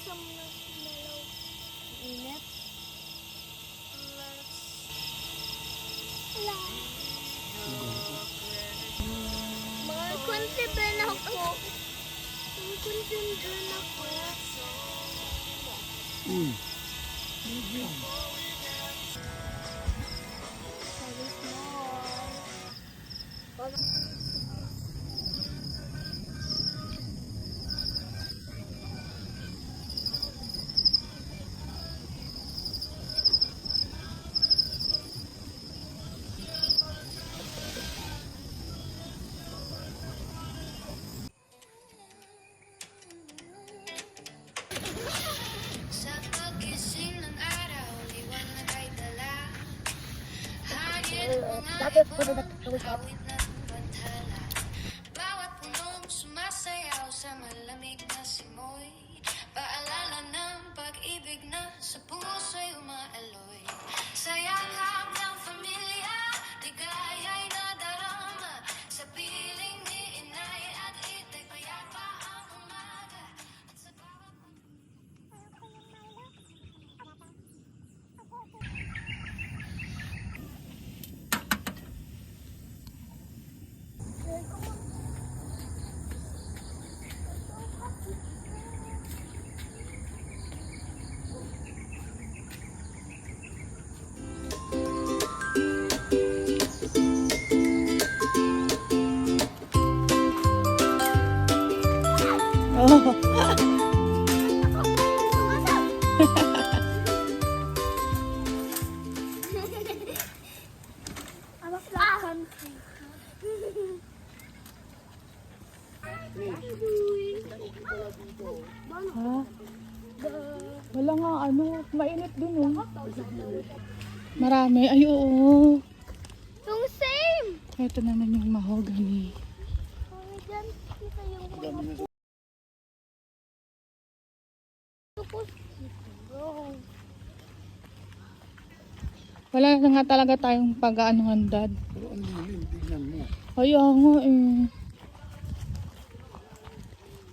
some marshmallow. Init. Wala. Mga kunti din ako. Mga kunti din ako. Very small. Sa pagising ng araw, liwanag ay dala. Hangin mga ibon, awit ng bantala. Bawat punong sumasayaw sa malamig na simoy. Paalala ng pag-ibig na sa puso'y umaaloy. Sa yakap ng pamilya, ligaya'y nadarama. Sa piling ni inay at itay, payapa ang umaga. At sa bawat Oh. Ha? Wala nga ano, mainit dun oh. Marami, ay oo. Yung same! Ito naman yung mahogany. Mami, dyan kita yung mga tapos bro. Wala na nga talaga tayong pag-aanuhan, Dad. Pero ang lilim, tignan mo. Ay, nga eh.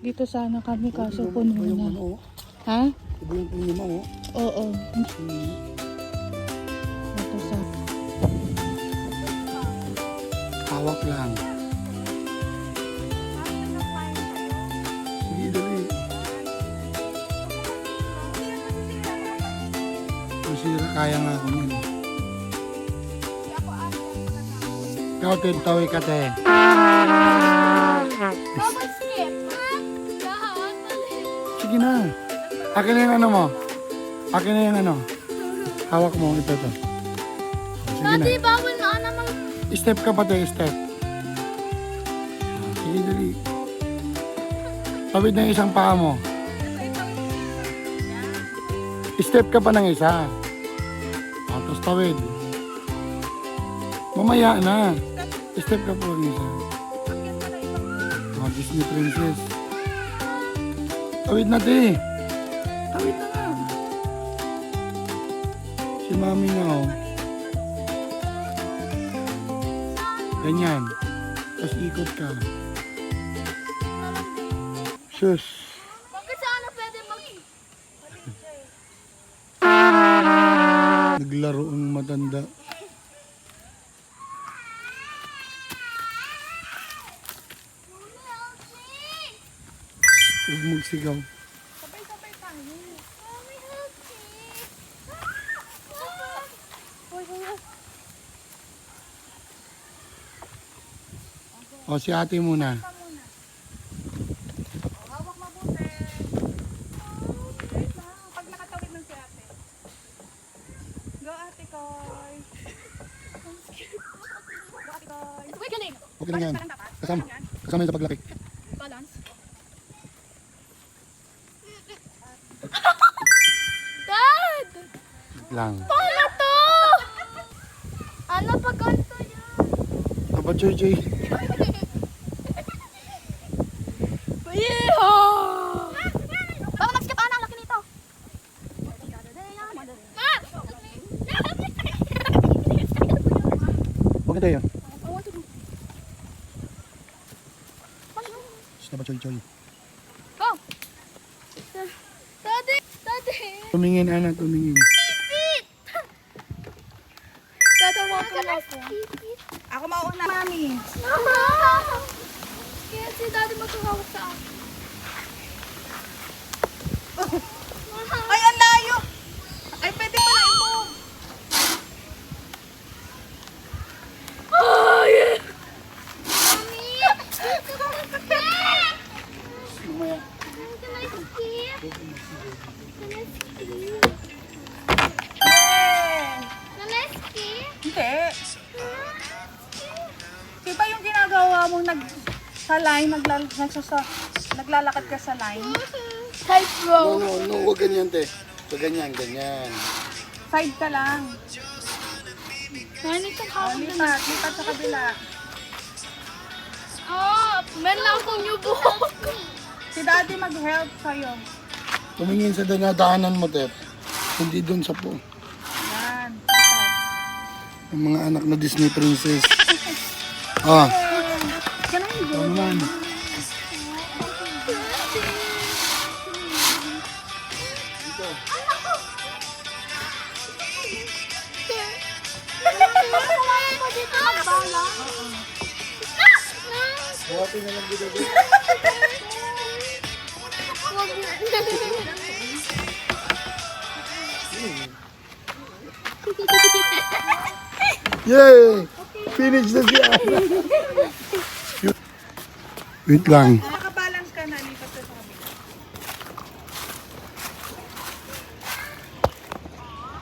Dito sana kami kaso puno Iba yung na. ano, oh. Ha? Iba yung lima, oh. Oo. Ito sa... Hawak lang. Sige, dali. Kung sira, kaya nga ako yun. Ikaw, tintawi ka, te. Baba skip, ha? Lahat. Sige na. Akin na yung ano mo. Akin na yung ano. Hawak mo, ito. Sige na. Dati, bawal na naman. Step ka pa, te, step. Sige, dali. Tawid na yung isang paa mo. Step ka pa ng isa. Tapos tawid. Mamaya na. Step ka pa ng isa. Mga Disney princess. Tawid na, te. Tawid na nga. Si mami nga, oh. Ganyan. Tapos ikot ka. Shush. Bakit sana pwede mag... Naglaro ang matanda. Huwag magsigaw. Sabay-sabay tayo. Mami, help me. O, si ate muna. Hawak mabuti. Wait lang. Pag nakatawid ng si ate. Go, ate Koy. Go, ate Koy. Wait, galing. Okay lang yan. Kasama yun sa paglaki. Balance. Dad! Wait lang. Paano to? Ano pa ganito yan? Ano ba, Joy Joy? Yeehaw! Baka mag-skip ka na, ang laki nito. Huwag tayo. I want to do. Ano ba, Joy Joy? Go! Daddy, Tumingin, Ana, tumingin. Tatawagan ako. Ako mauna, mami. Mama! Kaya si daddy magkakawag sa akin. Ay, ang layo! Ay, pwede pala i-move. Mami! Mamaya. Can I skip? Can I skip? Yay! Can I skip? Hindi. Diba yung ginagawa mong sa line, naglalakad ka sa line? Type No, row. no, huwag ganyan, te. So, ganyan, ganyan. Side ka lang. Nani ka Oh, lipat sa kabila. Meron na akong new buhok. Si daddy mag-help sa'yo. Tumingin sa dinadaanan mo, te. Hindi doon sa po. Yan. Lipat. Yung mga anak na Disney princess. Ah, Ganun yun. ano naman? Kaya ko dito magbala. Buhatin na lang dito. Yay! Finish na si Ana. Wait lang. Nakabalance ka na, lipat ka sa kabila.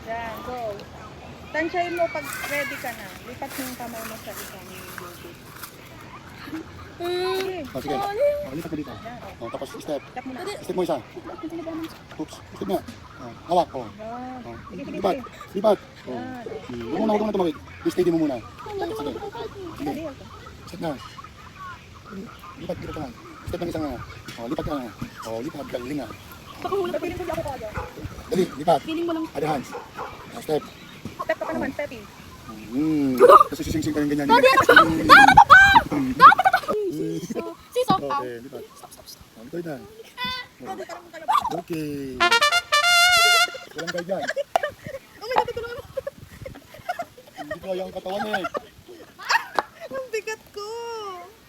Yan, go. Tansyahin mo pag ready ka na. Lipat mo yung kamay mo sa isa ni Yogi. Sige. Oh, sige. Oh, lipat ka dito. Oh, tapos step. Tap mo na. Step mo isa. Oops. Step na. Oh, hawak. Oh. Yan. Oh. Sige, sige, Lipat. sige. Lipat. Oh. Yan. Huwag mo na tumawid. I-steady mo muna. Sige. Ready ako. Step na. Lipat dito ka lang. Step ng isang nga. Oh, lipat ka na. Oh, lipat. Galing nga. Feeling ko di ako kaya. Dali, lipat. Feeling mo lang. Other hands. Oh, step. Step ka pa naman, steppy. Kasi sising-sing ka yung ganyan. Siso. Okay, lipat. Oh, lipat na. Okay. Walang kayo dyan. Oh my God, tulungan mo. Hindi kaya ang katawan eh. Ang bigat ko.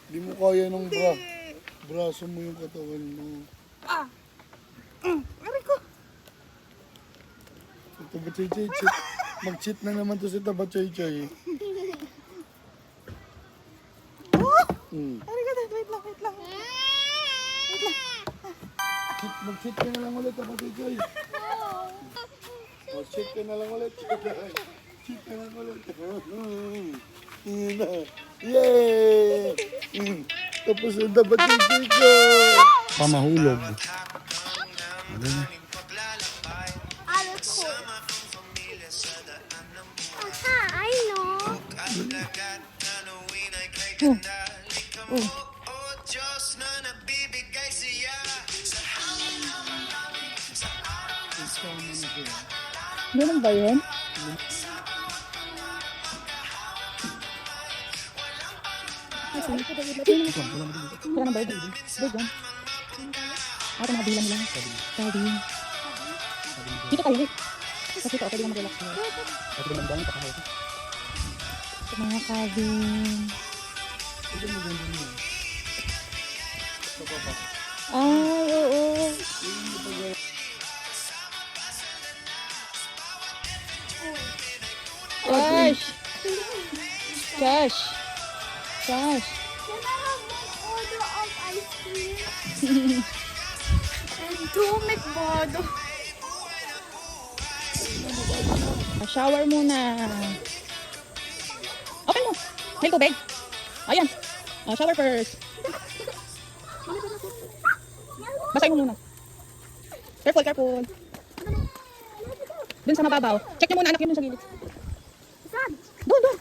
Hindi mo kaya ng Hindi. braso mo yung katawan mo. Ah. Aray ko. Ito ba Choy Choy? Cheat. Mag-cheat na naman to si Taba Choy Choy. Aray ko, wait lang, wait lang. Mag-cheat ka na lang ulit Taba Choy Choy. Mag-cheat ka na lang ulit. Cheat ka na lang ulit. Yun na. Yay! Tapos ang Taba Choy Choy ko. Pamahulog. Ano na? Alas ko. I know. Ganun ba yun? Wala nang bird. Bird yan. Ito mga bilang lang. Sabi. Dito tayo. Kasi ito, pwede lang mag-relax mo. Pati naman dahil pakahawak. Ito mga cabin. Ay, oo. Josh! Josh! Josh! Can I have one order of ice cream? And 2 McBodo. Shower muna. Okay mo. May tubig. Ayan. Shower first. Basahin mo muna. Careful, careful. Dun sa mababaw. Check nyo muna anak yun dun sa gilid. Doon, doon.